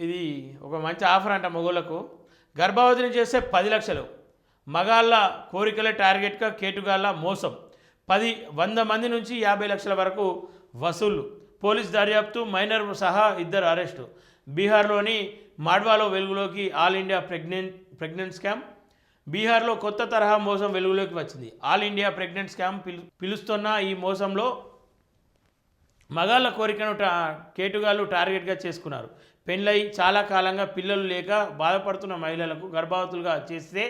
ఇది ఒక మంచి ఆఫర్ అంట మగోళ్ళకు. గర్భవతిని చేస్తే 10 లక్షలు. మగాళ్ళ కోరికలే టార్గెట్గా కేటుగాళ్ళ మోసం. 100 మంది నుంచి 50 లక్షల వరకు వసూళ్లు. పోలీస్ దర్యాప్తు, మైనర్ సహా 2 అరెస్టు. బీహార్లోని మాడ్వాలో వెలుగులోకి ఆల్ ఇండియా ప్రెగ్నెంట్ స్కామ్. బీహార్లో కొత్త తరహా మోసం వెలుగులోకి వచ్చింది. ఆల్ ఇండియా ప్రెగ్నెంట్ స్కామ్ పిలుస్తున్న ఈ మోసంలో మగాళ్ళ కోరికను కేటుగాళ్ళు టార్గెట్గా చేసుకున్నారు. పెళ్ళై చాలా కాలంగా పిల్లలు లేక బాధపడుతున్న మహిళలకు గర్భవతులుగా చేస్తే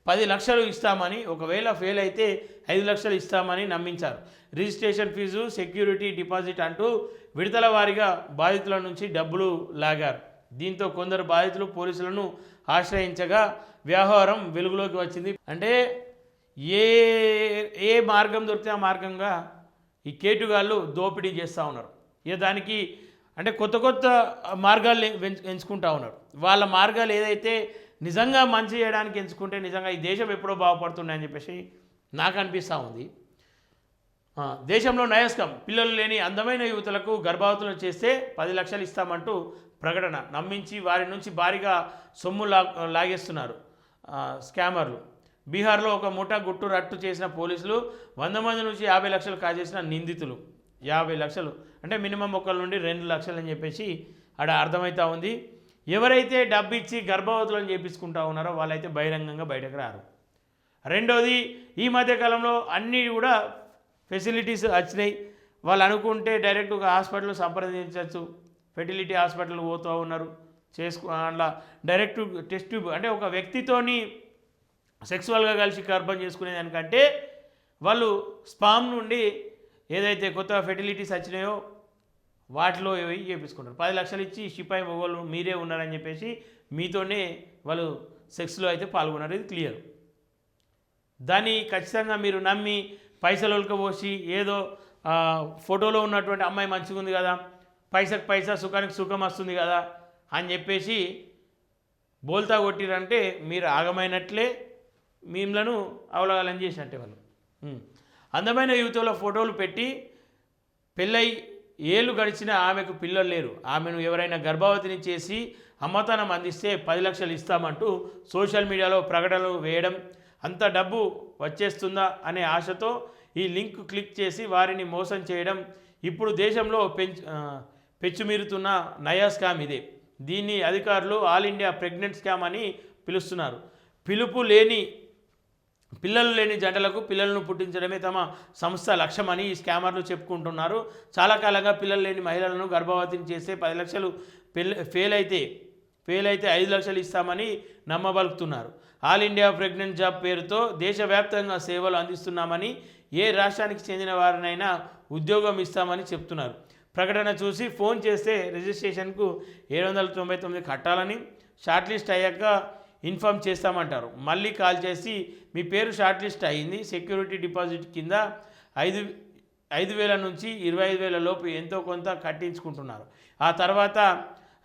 10 లక్షలు ఇస్తామని, ఒకవేళ ఫెయిల్ అయితే 5 లక్షలు ఇస్తామని నమ్మించారు. రిజిస్ట్రేషన్ ఫీజు, సెక్యూరిటీ డిపాజిట్ అంటూ విడతల వారీగా బాధితుల నుంచి డబ్బులు లాగారు. దీంతో కొందరు బాధితులు పోలీసులను ఆశ్రయించగా వ్యవహారం వెలుగులోకి వచ్చింది. అంటే ఏ మార్గం దొరికితే ఆ మార్గంగా ఈ కేటుగాళ్ళు దోపిడీ చేస్తూ ఉన్నారు. ఇక దానికి అంటే కొత్త మార్గాలు ఎంచుకుంటూ ఉన్నారు. వాళ్ళ మార్గాలు ఏదైతే నిజంగా మంచి చేయడానికి ఎంచుకుంటే నిజంగా ఈ దేశం ఎప్పుడో బాగుపడుతుందని చెప్పేసి నాకు అనిపిస్తూ ఉంది. దేశంలో నయస్కం. పిల్లలు లేని అందమైన యువతులకు గర్భవతులను చేస్తే 10 లక్షలు ఇస్తామంటూ ప్రకటన నమ్మించి వారి నుంచి భారీగా సొమ్ము లాగేస్తున్నారు స్కామర్లు. బీహార్లో ఒక ముఠా గుట్టు రట్టు చేసిన పోలీసులు 100 మంది నుంచి 50 లక్షలు కాజేసిన నిందితులు. 50 లక్షలు అంటే మినిమం 1 నుండి 2 లక్షలు అని చెప్పేసి అక్కడ అర్థమవుతూ ఉంది. ఎవరైతే డబ్బు ఇచ్చి గర్భవతులను చేపించుకుంటా ఉన్నారో వాళ్ళైతే బహిరంగంగా బయటకు రారు. రెండోది, ఈ మధ్యకాలంలో అన్నీ కూడా ఫెసిలిటీస్ వచ్చినాయి. వాళ్ళు అనుకుంటే డైరెక్ట్ ఒక హాస్పిటల్ సంప్రదించవచ్చు. ఫెర్టిలిటీ హాస్పిటల్ పోతూ ఉన్నారు. అట్లా డైరెక్ట్ టెస్ట్ ట్యూబ్ అంటే ఒక వ్యక్తితోని సెక్సువల్గా కలిసి గర్భం చేసుకునేదానికంటే వాళ్ళు స్పామ్ నుండి ఏదైతే కొత్త ఫెర్టిలిటీస్ వచ్చినాయో వాటిలో ఏవి చేపించుకుంటారు. 10 లక్షలు ఇచ్చి షిపాయి మొగోళ్ళు మీరే ఉన్నారని చెప్పేసి మీతోనే వాళ్ళు సెక్స్లో అయితే పాల్గొన్నారు. ఇది క్లియర్. దాన్ని ఖచ్చితంగా మీరు నమ్మి పైసలు పోసి ఏదో ఫోటోలో ఉన్నటువంటి అమ్మాయి మంచిగా ఉంది కదా, పైసకు పైసా సుఖానికి సుఖం వస్తుంది కదా అని చెప్పేసి బోల్తా కొట్టిరంటే మీరు ఆగమైనట్లే, మీమ్లను అవలగాలని చేసినట్టే వాళ్ళు. అందమైన యువతలో ఫోటోలు పెట్టి పెళ్ళై ఏళ్ళు గడిచిన ఆమెకు పిల్లలు లేరు, ఆమెను ఎవరైనా గర్భవతిని చేసి అమ్మతనం అందిస్తే 10 లక్షలు ఇస్తామంటూ సోషల్ మీడియాలో ప్రకటనలు వేయడం, అంత డబ్బు వచ్చేస్తుందా అనే ఆశతో ఈ లింక్ క్లిక్ చేసి వారిని మోసం చేయడం ఇప్పుడు దేశంలో పెచ్చుమీరుతున్న నయా స్కామ్ ఇదే. దీన్ని అధికారులు ఆల్ ఇండియా ప్రెగ్నెంట్ స్కామ్ అని పిలుస్తున్నారు. పిల్లలు లేని జంటలకు పిల్లలను పుట్టించడమే తమ సంస్థ లక్ష్యమని ఈ స్కామర్లు చెప్పుకుంటున్నారు. చాలా కాలంగా పిల్లలు లేని మహిళలను గర్భవతిని చేస్తే 10 లక్షలు, ఫెయిల్ అయితే 5 లక్షలు ఇస్తామని నమ్మబలుకుతున్నారు. ఆల్ ఇండియా ప్రెగ్నెంట్ జాబ్ పేరుతో దేశవ్యాప్తంగా సేవలు అందిస్తున్నామని, ఏ రాష్ట్రానికి చెందిన వారినైనా ఉద్యోగం ఇస్తామని చెప్తున్నారు. ప్రకటన చూసి ఫోన్ చేస్తే రిజిస్ట్రేషన్కు 799 కట్టాలని, షార్ట్ లిస్ట్ అయ్యాక ఇన్ఫామ్ చేస్తామంటారు. మళ్ళీ కాల్ చేసి మీ పేరు షార్ట్ లిస్ట్ అయ్యింది, సెక్యూరిటీ డిపాజిట్ కింద 5,000 నుంచి 25,000 లోపు ఎంతో కొంత కట్టించుకుంటున్నారు. ఆ తర్వాత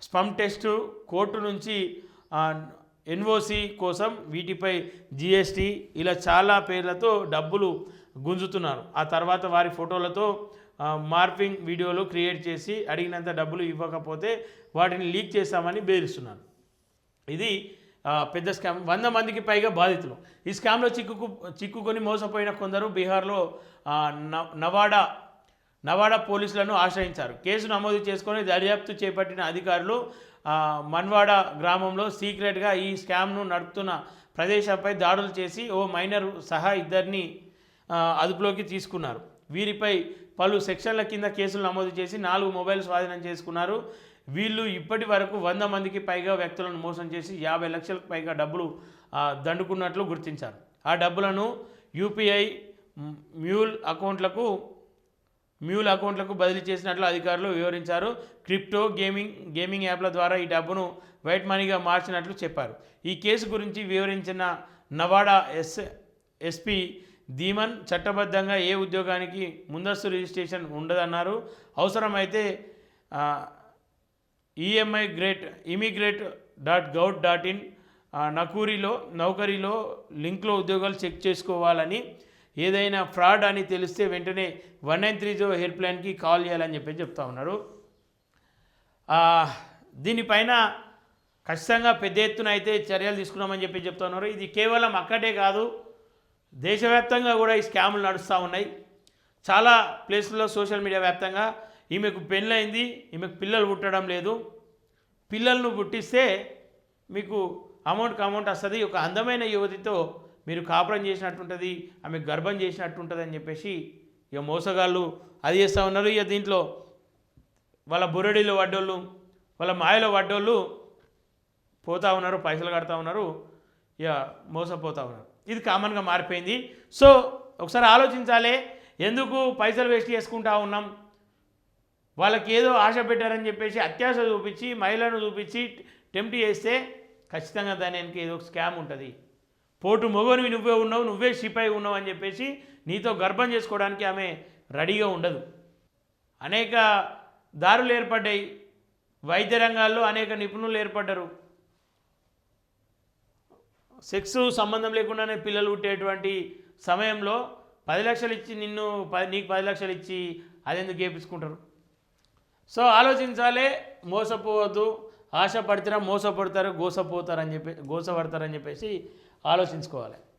స్పమ్ టెస్టు, కోర్టు నుంచి ఎన్ఓసి కోసం వీటిపై జిఎస్టీ, ఇలా చాలా పేర్లతో డబ్బులు గుంజుతున్నారు. ఆ తర్వాత వారి ఫోటోలతో మార్ఫింగ్ వీడియోలు క్రియేట్ చేసి అడిగినంత డబ్బులు ఇవ్వకపోతే వాటిని లీక్ చేస్తామని బెదిరిస్తున్నారు. ఇది పెద్ద స్కామ్. 100 మందికి పైగా బాధితులు. ఈ స్కామ్లో చిక్కుకొని మోసపోయిన కొందరు బీహార్లో నవాడా పోలీసులను ఆశ్రయించారు. కేసు నమోదు చేసుకొని దర్యాప్తు చేపట్టిన అధికారులు మన్వాడా గ్రామంలో సీక్రెట్గా ఈ స్కామ్ను నడుపుతున్న ప్రదేశంపై దాడులు చేసి ఓ మైనర్ సహా 2 అదుపులోకి తీసుకున్నారు. వీరిపై పలు సెక్షన్ల కింద కేసులు నమోదు చేసి 4 మొబైల్ స్వాధీనం చేసుకున్నారు. వీళ్ళు ఇప్పటి వరకు 100 మందికి పైగా వ్యక్తులను మోసం చేసి 50 లక్షలకు పైగా డబ్బులు దండుకున్నట్లు గుర్తించారు. ఆ డబ్బులను యూపీఐ మ్యూల్ అకౌంట్లకు బదిలీ చేసినట్లు అధికారులు వివరించారు. క్రిప్టో గేమింగ్ యాప్ల ద్వారా ఈ డబ్బును వైట్ మనీగా మార్చినట్లు చెప్పారు. ఈ కేసు గురించి వివరించిన నవాడా ఎస్పీ ధీమన్ చట్టబద్ధంగా ఏ ఉద్యోగానికి ముందస్తు రిజిస్ట్రేషన్ ఉండదన్నారు. అవసరమైతే immigrate.gov.in నౌకరీలో లింక్లో ఉద్యోగాలు చెక్ చేసుకోవాలని, ఏదైనా ఫ్రాడ్ అని తెలిస్తే వెంటనే 1930 హెల్ప్ లైన్కి కాల్ చేయాలని చెప్పి చెప్తా ఉన్నారు. దీనిపైన ఖచ్చితంగా పెద్ద ఎత్తున అయితే చర్యలు తీసుకున్నామని చెప్పి చెప్తున్నారు. ఇది కేవలం అక్కడే కాదు, దేశవ్యాప్తంగా కూడా ఈ స్కాములు నడుస్తూ ఉన్నాయి. చాలా ప్లేసుల్లో సోషల్ మీడియా వ్యాప్తంగా ఈమెకు పెళ్ళైంది, ఈమెకు పిల్లలు పుట్టడం లేదు, పిల్లలను పుట్టిస్తే మీకు అమౌంట్ వస్తుంది, ఒక అందమైన యువతితో మీరు కాపురం చేసినట్టుంటుంది, ఆమె గర్భం చేసినట్టుంటుంది అని చెప్పేసి ఇక మోసగాళ్ళు అది చేస్తూ ఉన్నారు. ఇక దీంట్లో వాళ్ళ బురడిలో పడ్డోళ్ళు, వాళ్ళ మాయలో పడ్డోళ్ళు పోతూ ఉన్నారు, పైసలు కడతా ఉన్నారు, ఇక మోసపోతూ ఉన్నారు. ఇది కామన్గా మారిపోయింది. సో ఒకసారి ఆలోచించాలి, ఎందుకు పైసలు వేస్ట్ చేసుకుంటా ఉన్నాం? వాళ్ళకి ఏదో ఆశ పెట్టారని చెప్పేసి అత్యాశ చూపించి మహిళను చూపించి టెంప్ట్ చేస్తే ఖచ్చితంగా దాని వెనక ఏదో స్కామ్ ఉంటుంది. పోటు మొగనివి నువ్వే ఉన్నావు, నువ్వే సిపాయి ఉన్నావు అని చెప్పేసి నీతో గర్భం చేసుకోవడానికి ఆమె రెడీగా ఉండదు. అనేక దారులు ఏర్పడ్డాయి, వైద్య రంగాల్లో అనేక నిపుణులు ఏర్పడ్డారు. సెక్స్ సంబంధం లేకుండానే పిల్లలు పుట్టేటువంటి సమయంలో 10 లక్షలు ఇచ్చి నీకు 10 లక్షలు ఇచ్చి అదెందుకు చేయించుకుంటారు? సో ఆలోచించాలి, మోసపోవద్దు. ఆశ పడితేరా మోసపడతారు, గోసపడతారని చెప్పేసి ఆలోచించుకోవాలి.